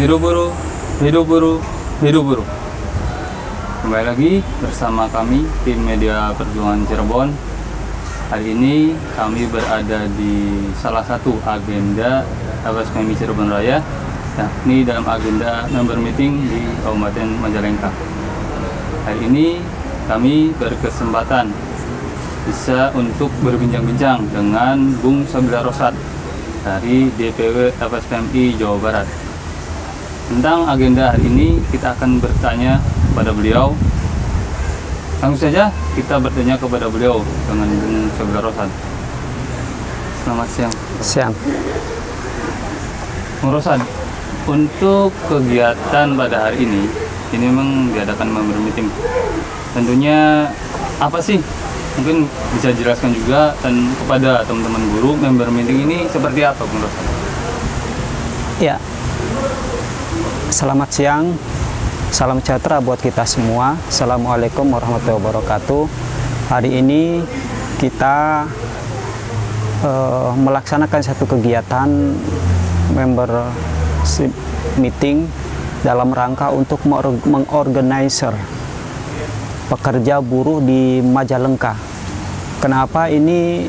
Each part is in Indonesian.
hidup buruh, hidup buruh, hidup buruh. Kembali lagi bersama kami tim Media Perjuangan Cirebon. Hari ini kami berada di salah satu agenda FSPMI Cirebon Raya, yakni dalam agenda member meeting di Kabupaten Majalengka. Hari ini kami berkesempatan bisa untuk berbincang-bincang dengan Bung Sabila Rosad dari DPW FSPMI Jawa Barat. Tentang agenda hari ini kita akan bertanya kepada beliau. Langsung saja kita bertanya kepada beliau dengan Bung Sabila Rosad. Selamat siang. Siang. Bung Rosad, untuk kegiatan pada hari ini memang diadakan member meeting. Tentunya apa sih? Mungkin bisa jelaskan juga dan kepada teman-teman guru member meeting ini seperti apa, Bung Rosad? Ya. Selamat siang. Salam sejahtera buat kita semua. Assalamualaikum warahmatullahi wabarakatuh. Hari ini kita melaksanakan satu kegiatan member meeting dalam rangka untuk mengorganizer pekerja buruh di Majalengka. Kenapa ini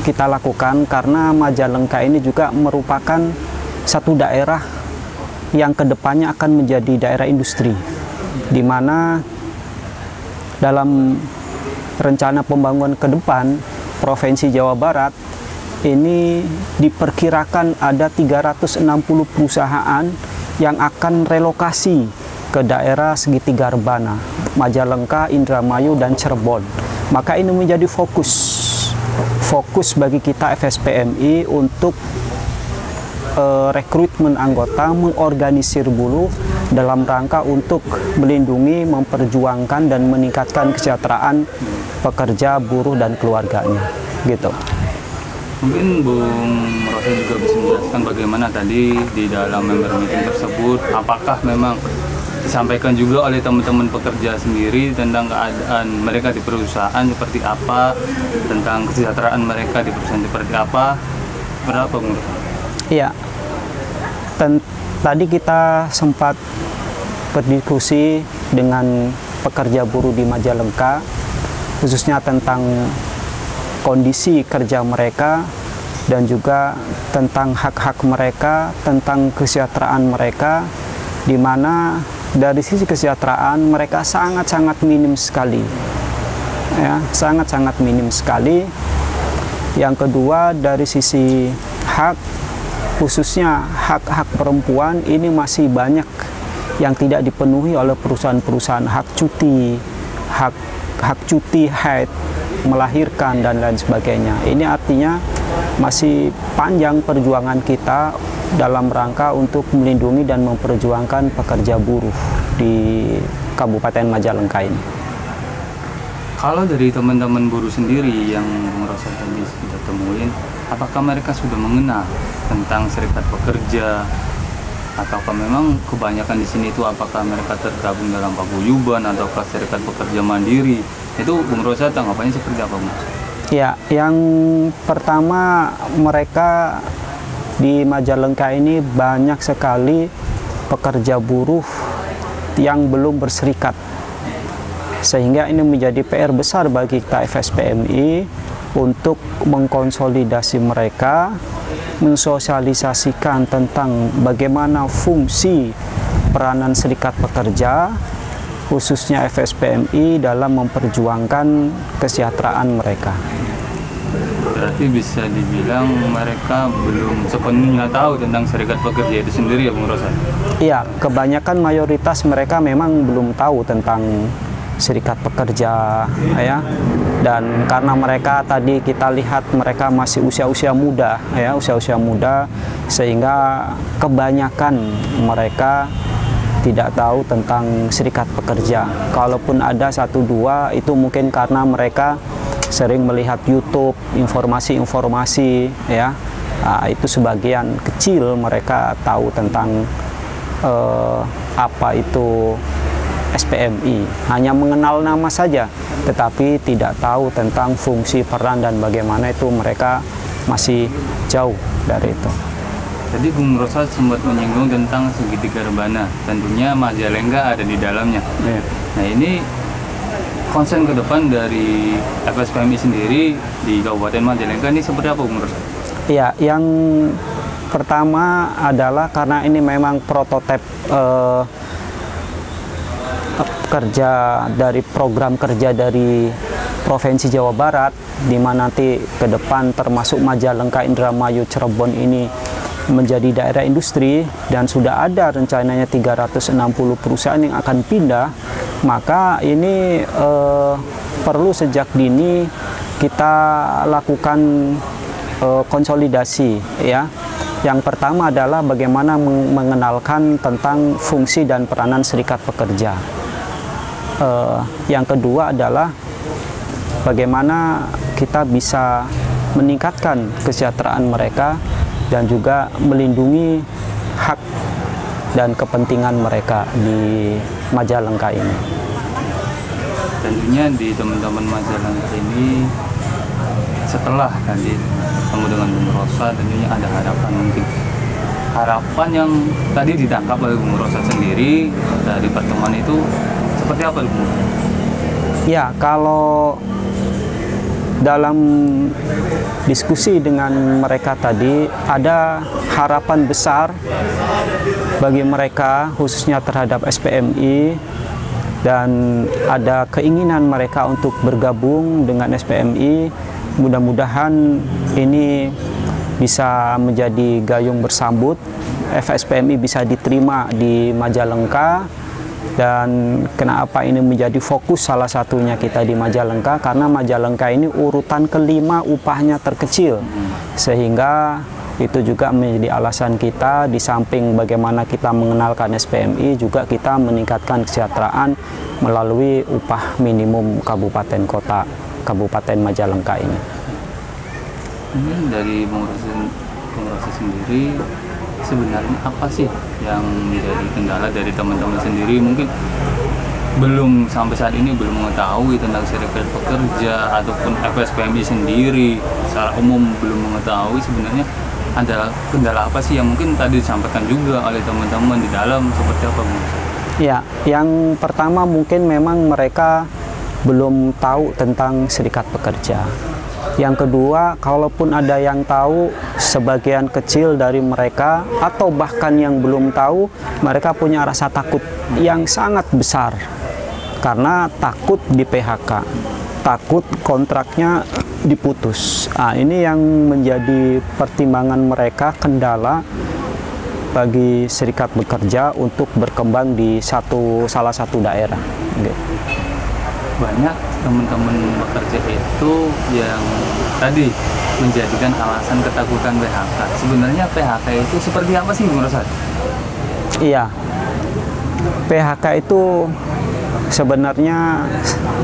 kita lakukan? Karena Majalengka ini juga merupakan satu daerah yang kedepannya akan menjadi daerah industri, di mana dalam rencana pembangunan ke depan Provinsi Jawa Barat ini diperkirakan ada 360 perusahaan yang akan relokasi ke daerah segitiga Rebana, Majalengka, Indramayu, dan Cirebon. Maka ini menjadi fokus bagi kita FSPMI untuk rekrutmen anggota, mengorganisir buruh dalam rangka untuk melindungi, memperjuangkan, dan meningkatkan kesejahteraan pekerja, buruh, dan keluarganya. Gitu. Mungkin Bung Rosad juga bisa menjelaskan bagaimana tadi di dalam member meeting tersebut, apakah memang disampaikan juga oleh teman-teman pekerja sendiri tentang keadaan mereka di perusahaan seperti apa, tentang kesejahteraan mereka di perusahaan seperti apa, berapa Bung Rosad? Iya, tadi kita sempat berdiskusi dengan pekerja buruh di Majalengka, khususnya tentang kondisi kerja mereka dan juga tentang hak-hak mereka, tentang kesejahteraan mereka, di mana dari sisi kesejahteraan mereka sangat-sangat minim sekali, ya, sangat-sangat minim sekali. Yang kedua, dari sisi hak, khususnya hak-hak perempuan, ini masih banyak yang tidak dipenuhi oleh perusahaan-perusahaan. Hak cuti haid, melahirkan, dan lain sebagainya. Ini artinya masih panjang perjuangan kita dalam rangka untuk melindungi dan memperjuangkan pekerja buruh di Kabupaten Majalengka ini. Kalau dari teman-teman buruh sendiri yang Bung Rosad tadi kita temuin, apakah mereka sudah mengenal tentang serikat pekerja, ataukah memang kebanyakan di sini itu apakah mereka tergabung dalam paguyuban ataukah serikat pekerja mandiri? Itu Bung Rosad tanggapannya seperti apa, Bung? Ya, yang pertama, mereka di Majalengka ini banyak sekali pekerja buruh yang belum berserikat, sehingga ini menjadi PR besar bagi kita FSPMI untuk mengkonsolidasi mereka, mensosialisasikan tentang bagaimana fungsi peranan serikat pekerja, khususnya FSPMI dalam memperjuangkan kesejahteraan mereka. Berarti bisa dibilang mereka belum sepenuhnya tahu tentang serikat pekerja itu sendiri ya, Bung Rosad? Iya, kebanyakan mayoritas mereka memang belum tahu tentang serikat pekerja, ya. Dan karena mereka tadi kita lihat mereka masih usia-usia muda, ya, usia-usia muda, sehingga kebanyakan mereka tidak tahu tentang serikat pekerja. Kalaupun ada satu dua, itu mungkin karena mereka sering melihat YouTube, informasi-informasi, ya. Itu sebagian kecil mereka tahu tentang apa itu SPMI. Hanya mengenal nama saja, tetapi tidak tahu tentang fungsi peran dan bagaimana itu mereka masih jauh dari itu. Tadi Bung Rosad sempat menyinggung tentang segitiga rebana, tentunya Majalengka ada di dalamnya. Nah, ini konsen ke depan dari FSPMI sendiri di Kabupaten Majalengka ini seperti apa, Bung Rosad? Ya, yang pertama adalah karena ini memang prototipe kerja dari program kerja dari Provinsi Jawa Barat, di mana nanti ke depan termasuk Majalengka, Indramayu, Cirebon ini menjadi daerah industri dan sudah ada rencananya 360 perusahaan yang akan pindah. Maka ini perlu sejak dini kita lakukan konsolidasi, ya. Yang pertama adalah bagaimana mengenalkan tentang fungsi dan peranan serikat pekerja. Yang kedua adalah bagaimana kita bisa meningkatkan kesejahteraan mereka dan juga melindungi hak dan kepentingan mereka di Majalengka ini. Tentunya di teman-teman Majalengka ini setelah nanti ketemu dengan Bung Rosad, tentunya ada harapan, mungkin harapan yang tadi ditangkap oleh Bung Rosad sendiri dari pertemuan itu seperti apa, Bung? Ya, kalau dalam diskusi dengan mereka tadi ada harapan besar bagi mereka khususnya terhadap SPMI, dan ada keinginan mereka untuk bergabung dengan SPMI. Mudah-mudahan ini bisa menjadi gayung bersambut, FSPMI bisa diterima di Majalengka. Dan kenapa ini menjadi fokus salah satunya kita di Majalengka, karena Majalengka ini urutan kelima upahnya terkecil, sehingga itu juga menjadi alasan kita, di samping bagaimana kita mengenalkan SPMI, juga kita meningkatkan kesejahteraan melalui upah minimum kabupaten kota Kabupaten Majalengka ini. Dari Bung Rosad sendiri, sebenarnya apa sih yang menjadi kendala dari teman-teman sendiri? Mungkin belum sampai saat ini belum mengetahui tentang serikat pekerja ataupun FSPMI sendiri secara umum belum mengetahui sebenarnya ada kendala apa sih yang mungkin tadi disampaikan juga oleh teman-teman di dalam, seperti apa, Bung? Ya, yang pertama mungkin memang mereka belum tahu tentang serikat pekerja. Yang kedua, kalaupun ada yang tahu, sebagian kecil dari mereka atau bahkan yang belum tahu, mereka punya rasa takut yang sangat besar karena takut di PHK, takut kontraknya diputus. Nah, ini yang menjadi pertimbangan mereka, kendala bagi serikat bekerja untuk berkembang di salah satu daerah. Banyak teman-teman bekerja itu yang tadi menjadikan alasan ketakutan PHK. Sebenarnya PHK itu seperti apa sih, Bung Rosad? Iya, PHK itu sebenarnya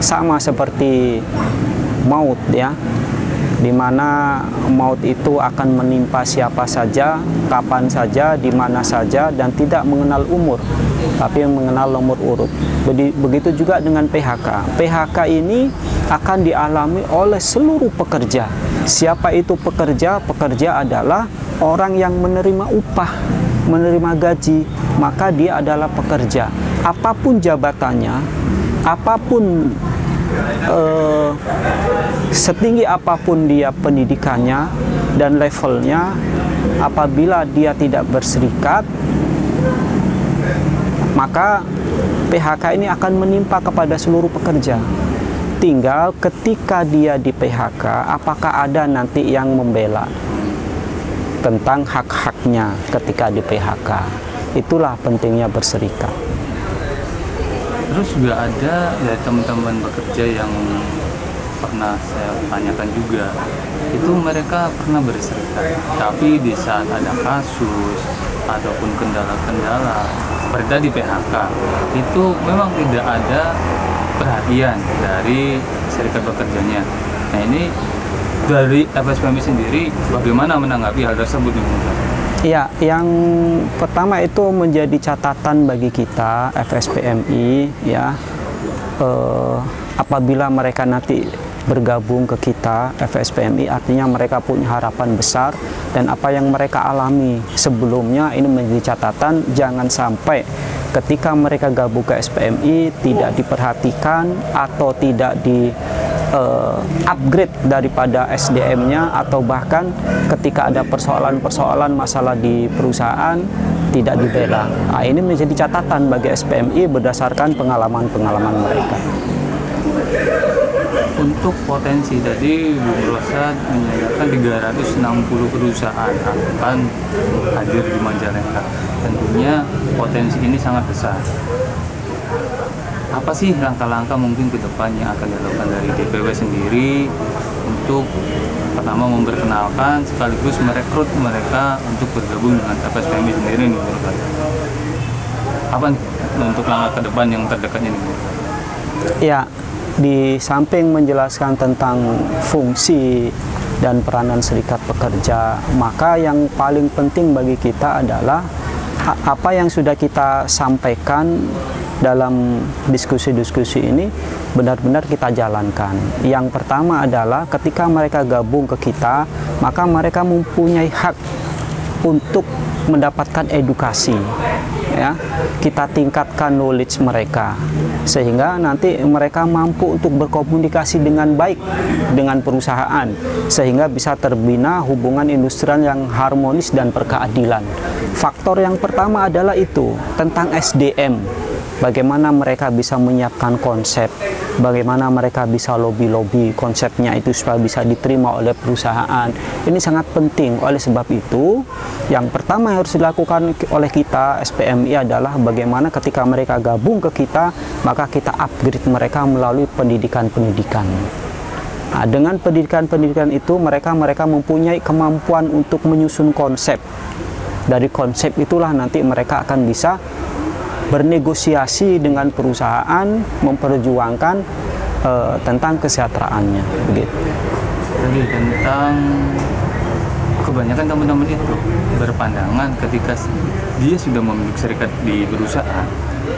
sama seperti maut, ya, dimana maut itu akan menimpa siapa saja, kapan saja, di mana saja, dan tidak mengenal umur, tapi mengenal nomor urut. Begitu juga dengan PHK. PHK ini akan dialami oleh seluruh pekerja. Siapa itu pekerja? Pekerja adalah orang yang menerima upah, menerima gaji, maka dia adalah pekerja. Apapun jabatannya, apapun setinggi apapun dia pendidikannya dan levelnya, apabila dia tidak berserikat, maka PHK ini akan menimpa kepada seluruh pekerja. Tinggal ketika dia di PHK, apakah ada nanti yang membela tentang hak-haknya ketika di PHK. Itulah pentingnya berserikat. Terus juga ada ya teman-teman bekerja yang pernah saya tanyakan juga, itu mereka pernah berserikat, tapi di saat ada kasus ataupun kendala-kendala seperti tadi PHK, itu memang tidak ada perhatian dari serikat pekerjanya. Nah, ini dari FSPMI sendiri bagaimana menanggapi hal tersebut? Ya, yang pertama itu menjadi catatan bagi kita FSPMI, ya, apabila mereka nanti bergabung ke kita FSPMI, artinya mereka punya harapan besar, dan apa yang mereka alami sebelumnya ini menjadi catatan, jangan sampai ketika mereka gabung ke SPMI tidak diperhatikan atau tidak di upgrade daripada SDM-nya, atau bahkan ketika ada persoalan-persoalan masalah di perusahaan tidak dibela. Nah, ini menjadi catatan bagi SPMI berdasarkan pengalaman-pengalaman mereka. Untuk potensi tadi Bu Rosad menyatakan 360 perusahaan akan hadir di Majalengka. Tentunya potensi ini sangat besar. Apa sih langkah-langkah mungkin ke depan yang akan dilakukan dari DPW sendiri untuk pertama memperkenalkan sekaligus merekrut mereka untuk bergabung dengan FSPMI sendiri nih, Bu Rosad? Apa nih untuk langkah ke depan yang terdekatnya nih, Bu? Ya, di samping menjelaskan tentang fungsi dan peranan serikat pekerja, maka yang paling penting bagi kita adalah apa yang sudah kita sampaikan dalam diskusi-diskusi ini benar-benar kita jalankan. Yang pertama adalah ketika mereka gabung ke kita, maka mereka mempunyai hak untuk mendapatkan edukasi, ya. Kita tingkatkan knowledge mereka sehingga nanti mereka mampu untuk berkomunikasi dengan baik dengan perusahaan, sehingga bisa terbina hubungan industrial yang harmonis dan berkeadilan. Faktor yang pertama adalah itu tentang SDM. Bagaimana mereka bisa menyiapkan konsep, bagaimana mereka bisa lobby-lobby konsepnya itu supaya bisa diterima oleh perusahaan. Ini sangat penting. Oleh sebab itu, yang pertama yang harus dilakukan oleh kita SPMI adalah bagaimana ketika mereka gabung ke kita, maka kita upgrade mereka melalui pendidikan-pendidikan. Nah, dengan pendidikan-pendidikan itu mereka mempunyai kemampuan untuk menyusun konsep. Dari konsep itulah nanti mereka akan bisa bernegosiasi dengan perusahaan, memperjuangkan tentang kesejahteraannya, begitu. Jadi tentang kebanyakan teman-teman itu berpandangan ketika dia sudah memiliki serikat di perusahaan,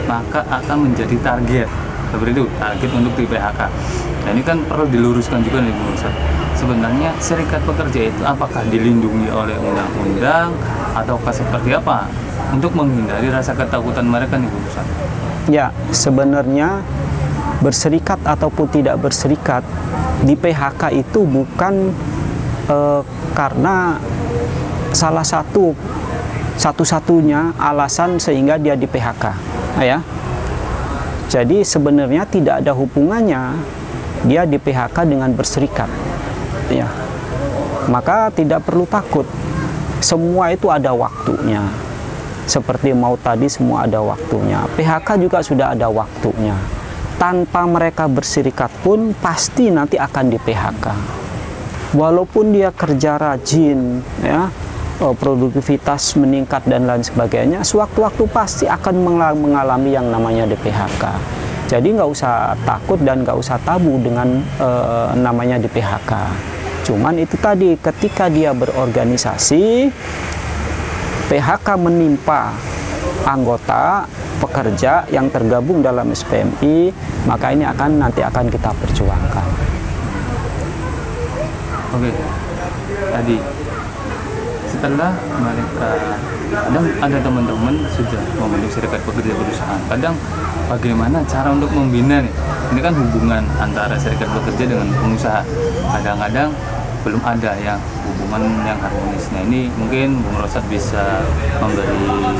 maka akan menjadi target, seperti itu, target untuk di PHK. Nah, ini kan perlu diluruskan juga nih, Bu Ustaz. Sebenarnya serikat pekerja itu apakah dilindungi oleh undang-undang ataukah seperti apa untuk menghindari rasa ketakutan mereka nih, Bu Ustaz? Ya, sebenarnya berserikat ataupun tidak berserikat di PHK itu bukan karena salah satu-satunya alasan sehingga dia di PHK, ya. Jadi sebenarnya tidak ada hubungannya dia di PHK dengan berserikat, ya. Maka tidak perlu takut. Semua itu ada waktunya. Seperti mau tadi semua ada waktunya. PHK juga sudah ada waktunya. Tanpa mereka berserikat pun pasti nanti akan di PHK. Walaupun dia kerja rajin, ya, produktivitas meningkat dan lain sebagainya, sewaktu-waktu pasti akan mengalami yang namanya di PHK. Jadi nggak usah takut dan nggak usah tabu dengan namanya di PHK. Cuman itu tadi, ketika dia berorganisasi, PHK menimpa anggota pekerja yang tergabung dalam SPMI, maka ini nanti akan kita perjuangkan. Oke, tadi setelah mereka, kadang ada teman-teman sudah membentuk serikat pekerja perusahaan, kadang bagaimana cara untuk membina nih? Ini kan hubungan antara serikat pekerja dengan pengusaha, kadang-kadang belum ada yang hubungan yang harmonis. Nah, ini mungkin Bung Rosad bisa memberi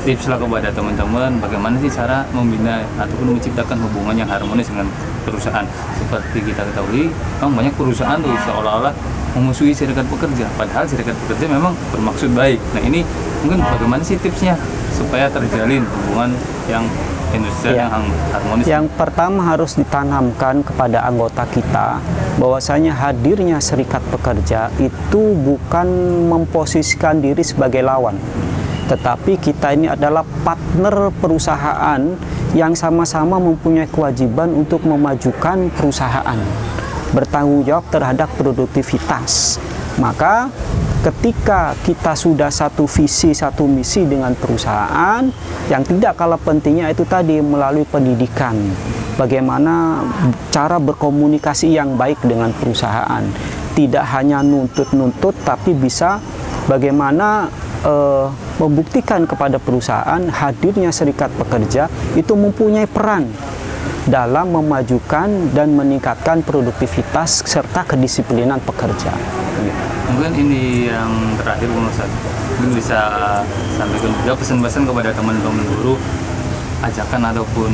tips lah kepada teman-teman bagaimana sih cara membina ataupun menciptakan hubungan yang harmonis dengan perusahaan. Seperti kita ketahui, memang banyak perusahaan tuh seolah-olah memusuhi serikat pekerja, padahal serikat pekerja memang bermaksud baik. Nah, ini mungkin bagaimana sih tipsnya supaya terjalin hubungan yang industrial yang harmonis? Yang pertama harus ditanamkan kepada anggota kita bahwasanya hadirnya serikat pekerja itu bukan memposisikan diri sebagai lawan, tetapi kita ini adalah partner perusahaan yang sama-sama mempunyai kewajiban untuk memajukan perusahaan, bertanggung jawab terhadap produktivitas. Maka ketika kita sudah satu visi, satu misi dengan perusahaan, yang tidak kalah pentingnya itu tadi melalui pendidikan. bagaimana cara berkomunikasi yang baik dengan perusahaan. Tidak hanya nuntut-nuntut, tapi bisa bagaimana membuktikan kepada perusahaan hadirnya serikat pekerja itu mempunyai peran dalam memajukan dan meningkatkan produktivitas serta kedisiplinan pekerja. Mungkin ini yang terakhir Bung Ustadz, mungkin bisa sampaikan juga pesan-pesan kepada teman-teman buruh, ajakan ataupun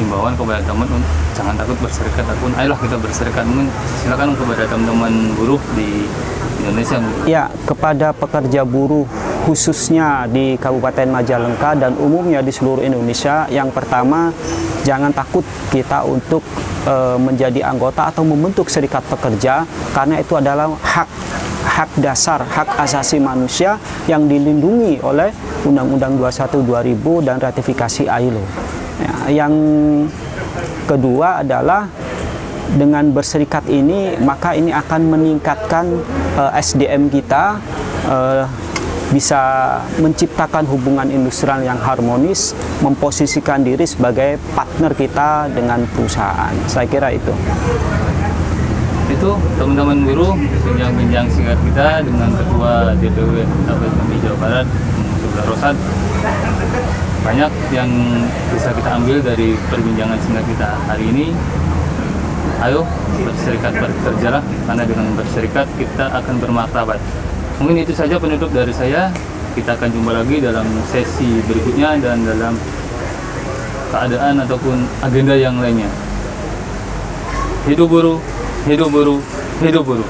himbauan kepada teman jangan takut berserikat, ataupun ayolah kita berserikat. Mungkin silakan kepada teman-teman buruh di Indonesia. Ya, kepada pekerja buruh khususnya di Kabupaten Majalengka dan umumnya di seluruh Indonesia, yang pertama jangan takut kita untuk menjadi anggota atau membentuk serikat pekerja, karena itu adalah hak dasar, hak asasi manusia yang dilindungi oleh Undang-Undang 21 2000 dan ratifikasi ILO. Ya, yang kedua adalah dengan berserikat ini, maka ini akan meningkatkan SDM kita, bisa menciptakan hubungan industrial yang harmonis, memposisikan diri sebagai partner kita dengan perusahaan. Saya kira itu. Itu teman-teman buruh, bincang-bincang singkat kita dengan Ketua DPW KPMI Jawa Barat, Saudara Rosad. Banyak yang bisa kita ambil dari perbincangan singkat kita hari ini. Ayo berserikat, bekerjalah, karena dengan berserikat kita akan bermartabat. Mungkin itu saja penutup dari saya. Kita akan jumpa lagi dalam sesi berikutnya dan dalam keadaan ataupun agenda yang lainnya. Hidup buruh, hidup buruh, hidup buruh.